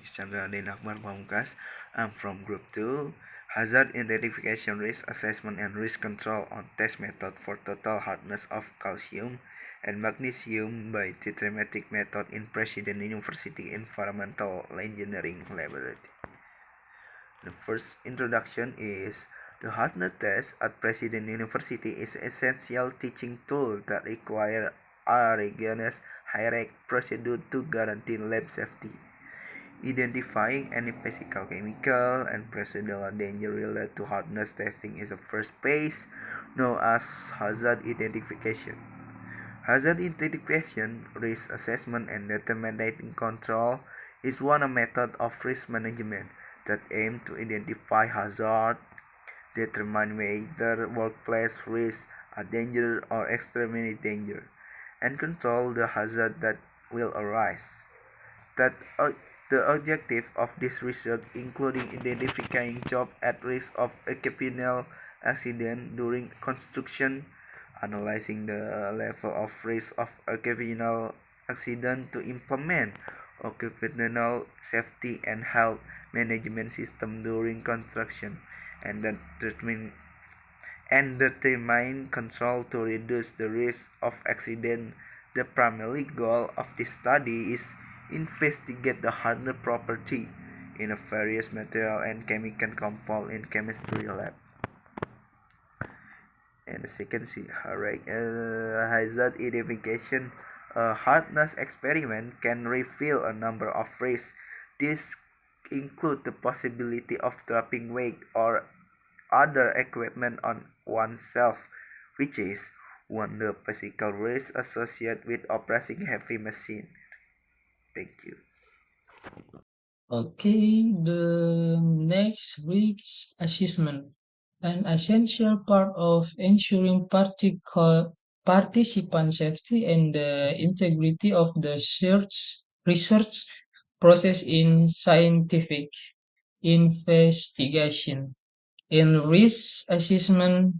is Chandra, Aden, Akbar, Pamungkas. I'm from Group 2. Hazard Identification, Risk Assessment, and Risk Control on Test Method for Total Hardness of Calcium and Magnesium by Titrimetric Method in President University Environmental Engineering Laboratory. The first introduction is the hardness test at President University is an essential teaching tool that requires a rigorous HIRARC procedure to guarantee lab safety. Identifying any physical, chemical, and procedural danger related to hardness testing is the first phase, known as hazard identification. Hazard identification, risk assessment, and determining control is one method of risk management that aims to identify hazards, determine whether workplace risks are dangerous or extremely dangerous, and control the hazard that will arise. That the objective of this research, including identifying jobs at risk of occupational accident during construction, analyzing the level of risk of occupational accident to implement occupational safety and health management system during construction, and determine control to reduce the risk of accident. The primary goal of this study is investigate the hardness property in a various material and chemical compound in chemistry lab. And the second is hazard identification. A hardness experiment can reveal a number of risks. These include the possibility of dropping weight or other equipment on oneself, which is one the physical risk associated with operating heavy machine. Thank you. Okay, the next risk assessment. An essential part of ensuring participant safety and the integrity of the research process in scientific investigation. In risk assessment,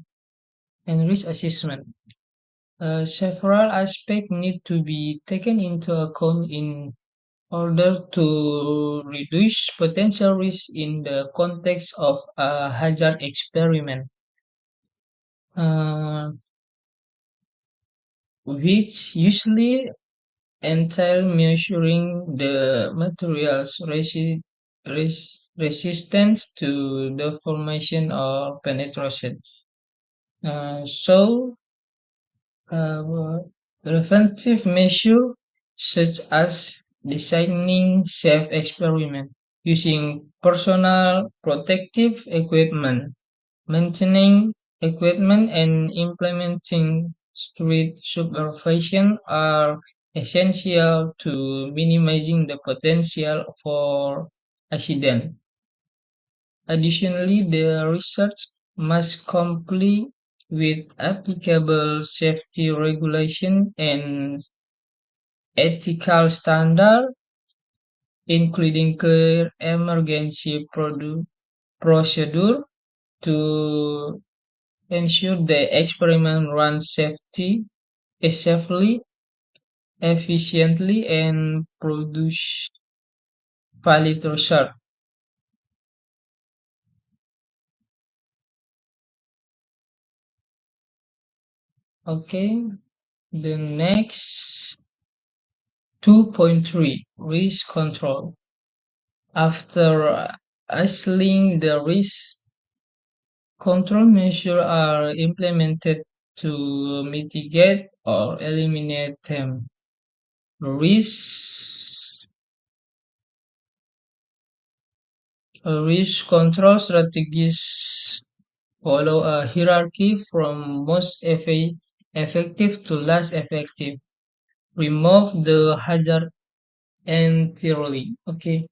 several aspects need to be taken into account in order to reduce potential risk in the context of a hazard experiment, uh, which usually entail measuring the material's resistance to deformation or penetration. So, uh, preventive measures such as designing safe experiment using personal protective equipment, maintaining equipment, and implementing strict supervision are essential to minimizing the potential for accident. Additionally, the research must comply with applicable safety regulation and ethical standards, including clear emergency procedure to ensure the experiment runs safely, efficiently, and produce valid result. Okay, the next 2.3 risk control. After assessing the risk, control measures are implemented to mitigate or eliminate them. Risk risk control strategies follow a hierarchy from most effective to less effective. Remove the hazard entirely. Okay.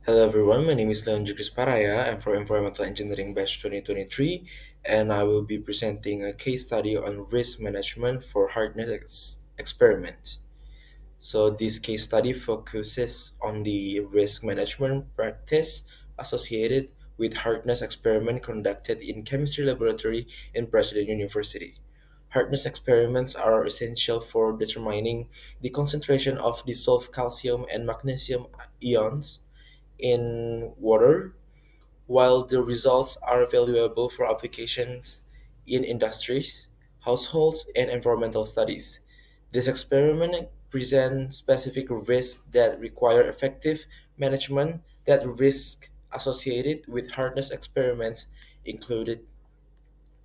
Hello everyone, my name is Gilchrist Paraya. I'm from Environmental Engineering Batch 2023, and I will be presenting a case study on risk management for hardness experiments. So this case study focuses on the risk management practice associated with hardness experiment conducted in chemistry laboratory in President University. Hardness experiments are essential for determining the concentration of dissolved calcium and magnesium ions in water, while the results are valuable for applications in industries, households, and environmental studies. This experiment presents specific risks that require effective management. That risk associated with hardness experiments included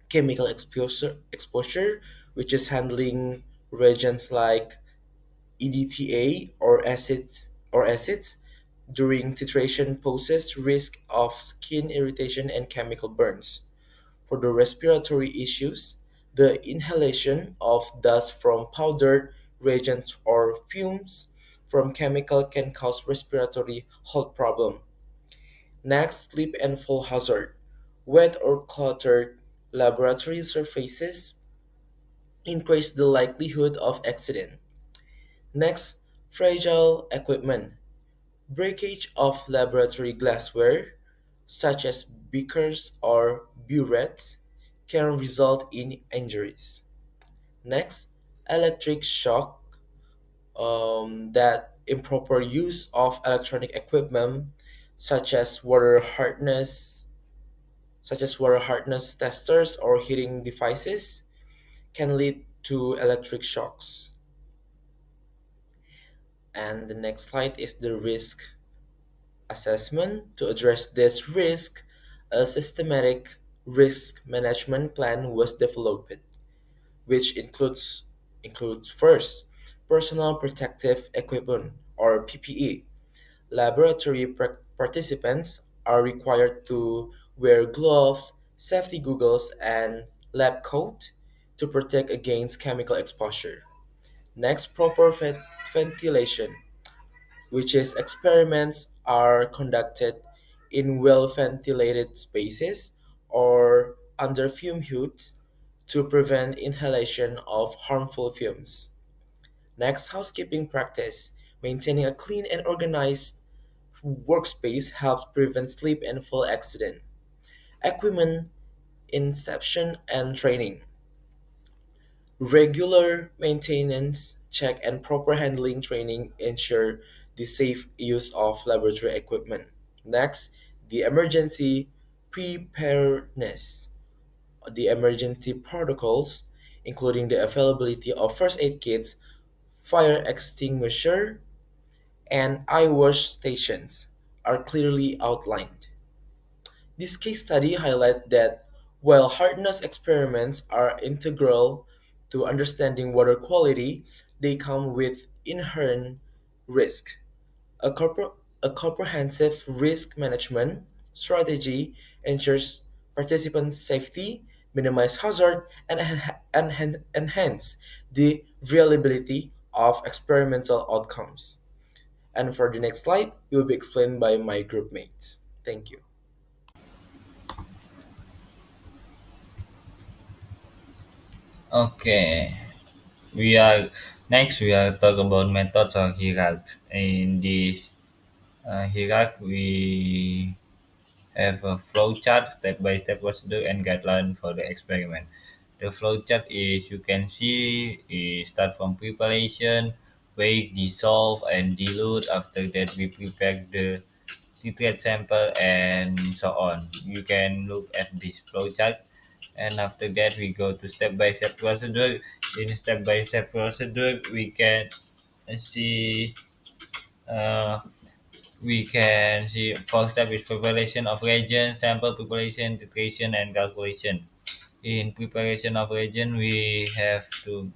chemical exposure, which is handling reagents like EDTA or acids during titration poses risk of skin irritation and chemical burns. For the respiratory issues, the inhalation of dust from powdered reagents or fumes from chemical can cause respiratory health problem. Next, slip and fall hazard. Wet or cluttered laboratory surfaces increase the likelihood of accident. Next, fragile equipment. Breakage of laboratory glassware, such as beakers or burettes, can result in injuries. Next, electric shock. That improper use of electronic equipment, such as water hardness, testers or heating devices, can lead to electric shocks. And the next slide is the risk assessment. To address this risk, a systematic risk management plan was developed, which includes first personal protective equipment or PPE. Laboratory participants are required to wear gloves, safety goggles, and lab coat to protect against chemical exposure. Next, proper ventilation, which is experiments are conducted in well ventilated spaces or under fume hoods to prevent inhalation of harmful fumes. Next, housekeeping practice. Maintaining a clean and organized workspace helps prevent slip and fall accident. Equipment inception and training. Regular maintenance, check, and proper handling training ensure the safe use of laboratory equipment. Next, the emergency preparedness. The emergency protocols, including the availability of first aid kits, fire extinguisher, and eye wash stations, are clearly outlined. This case study highlights that while hardness experiments are integral to understanding water quality, they come with inherent risk. A, a comprehensive risk management strategy ensures participants' safety, minimize hazard, and enhance the reliability of experimental outcomes. And for the next slide, it will be explained by my group mates. Thank you. Okay, we are next. We are talk about methods or hierarchy. In this hierarchy, we have a flow chart, step-by-step procedure, and guideline for the experiment. The flow chart is you can see is start from preparation, weigh, dissolve, and dilute. After that, we prepare the titrate sample and so on. You can look at this flow chart, and after that, we go to step-by-step procedure. In step-by-step procedure, see uh, we can see first step is preparation of reagent, sample preparation, titration, and calculation. In preparation of reagent, we have to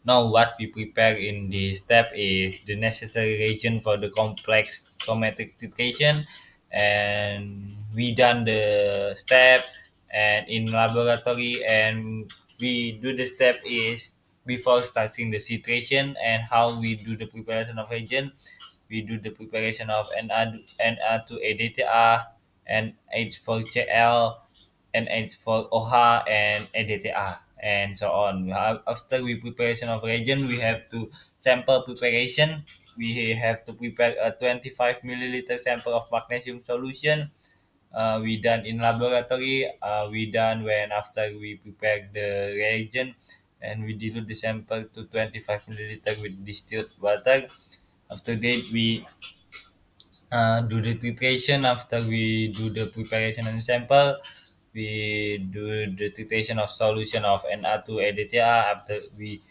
know what we prepare in this step is the necessary reagent for the complex chromatic titration, and we done the step and in laboratory, and we do the step is before starting the titration. And how we do the preparation of reagent, we do the preparation of Na2 ADTA and H4Cl and H4 OH and ADTA and so on. After we preparation of reagent, we have to sample preparation. We have to prepare a 25 milliliter sample of magnesium solution. we done in laboratory, we done when after we prepare the reagent and we dilute the sample to 25 milliliter with distilled water. After that, we do the titration. After we do the preparation and sample, we do the titration of solution of Na2 EDTA. After we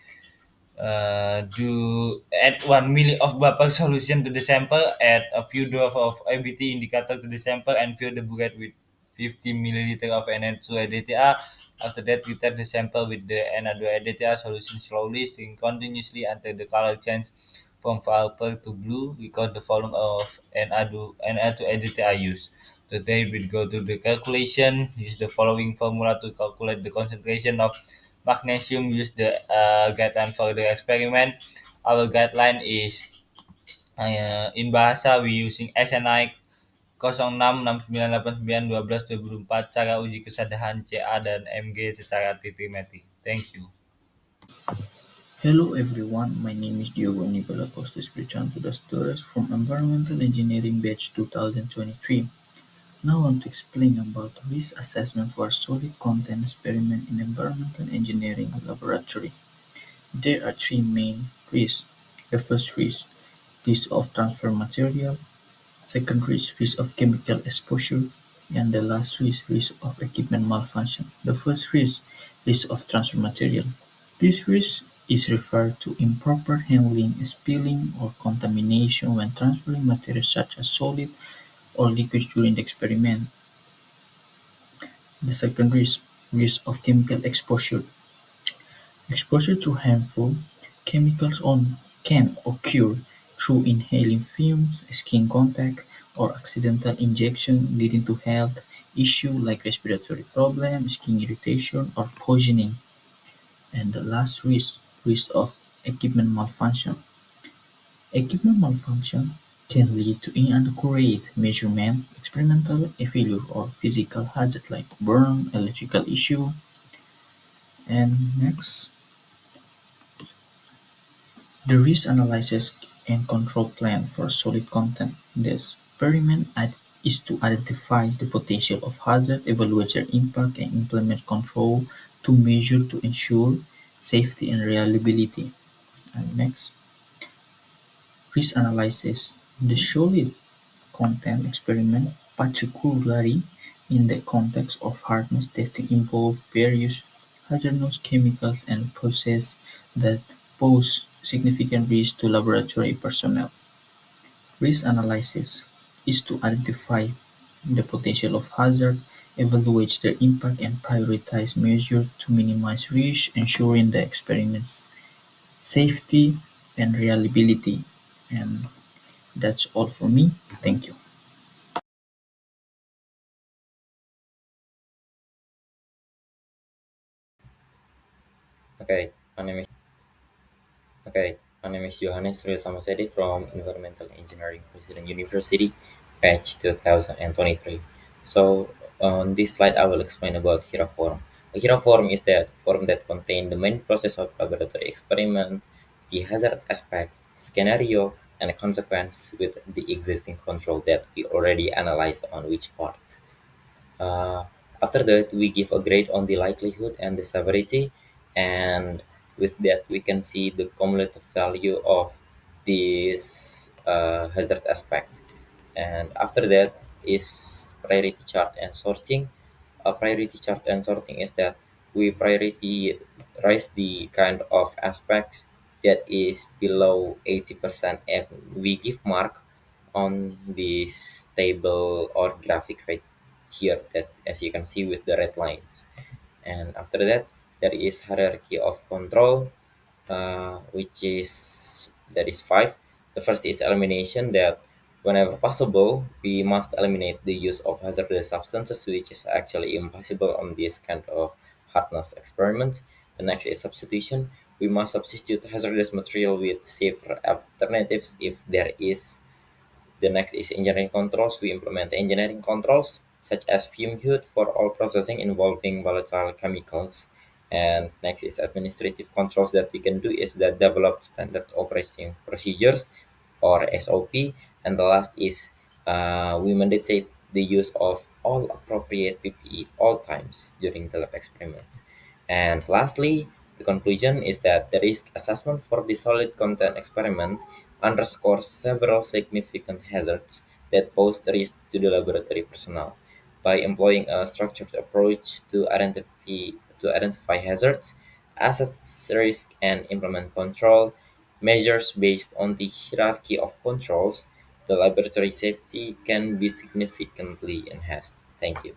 do add 1 milli of buffer solution to the sample, add a few drops of ABT indicator to the sample, and fill the bucket with 50 milliliter of Na2 EDTA. After that, we tap the sample with the Na2 EDTA solution slowly, stirring continuously until the color change from purple to blue. Record the volume of Na2 EDTA used. Today, we go to the calculation. Use the following formula to calculate the concentration of magnesium. Use the guideline for the experiment. Our guideline is in bahasa we using SNI 06698912 cara uji kesadaran CA dan MG secara titrimetric. Thank you. Hello everyone, my name is Diogo Anibal to the students from Environmental Engineering Batch 2023. Now I want to explain about risk assessment for solid content experiment in environmental engineering laboratory. There are three main risks. The first risk of transfer material. Second risk of chemical exposure. And the last risk of equipment malfunction. The first risk of transfer material. This risk is referred to improper handling, spilling, or contamination when transferring materials such as solid or liquid during the experiment. The second risk of chemical exposure. Exposure to harmful chemicals can occur through inhaling fumes, skin contact, or accidental injection leading to health issues like respiratory problems, skin irritation, or poisoning. And the last risk of equipment malfunction. Equipment malfunction can lead to inaccurate measurement, experimental failure, or physical hazard like burn, electrical issue. And next, the risk analysis and control plan for solid content. The experiment is to identify the potential of hazard, evaluate their impact, and implement control to measure to ensure safety and reliability. And next, risk analysis. The solid content experiment, particularly in the context of hardness testing, involved various hazardous chemicals and processes that pose significant risk to laboratory personnel. Risk analysis is to identify the potential of hazard, evaluate their impact, and prioritize measures to minimize risk, ensuring the experiment's safety and reliability. And that's all for me. Thank you. Okay, my name is Johanes Sede from Environmental Engineering President University, batch 2023. So on this slide, I will explain about HIRA form. A HIRA form is that form that contain the main process of laboratory experiment, the hazard aspect, scenario, and a consequence with the existing control that we already analyzed on which part. Uh, After that, we give a grade on the likelihood and the severity, and with that, we can see the cumulative value of this hazard aspect. And after that is priority chart and sorting. A priority chart and sorting is that we prioritize the kind of aspects that is below 80%, and we give mark on this table or graphic right here, that as you can see with the red lines. And after that, there is hierarchy of control, which is there is five. The first is elimination, that whenever possible we must eliminate the use of hazardous substances, which is actually impossible on this kind of hardness experiments. The next is substitution. We must substitute hazardous material with safer alternatives if there is. The next is engineering controls. We implement engineering controls such as fume hood for all processing involving volatile chemicals. And next is administrative controls that we can do is that develop standard operating procedures or SOP. And the last is we mandate the use of all appropriate PPE all times during the lab experiment. And lastly, the conclusion is that the risk assessment for the solid content experiment underscores several significant hazards that pose risk to the laboratory personnel. By employing a structured approach to identify hazards, assess risk, and implement control measures based on the hierarchy of controls, the laboratory safety can be significantly enhanced. Thank you.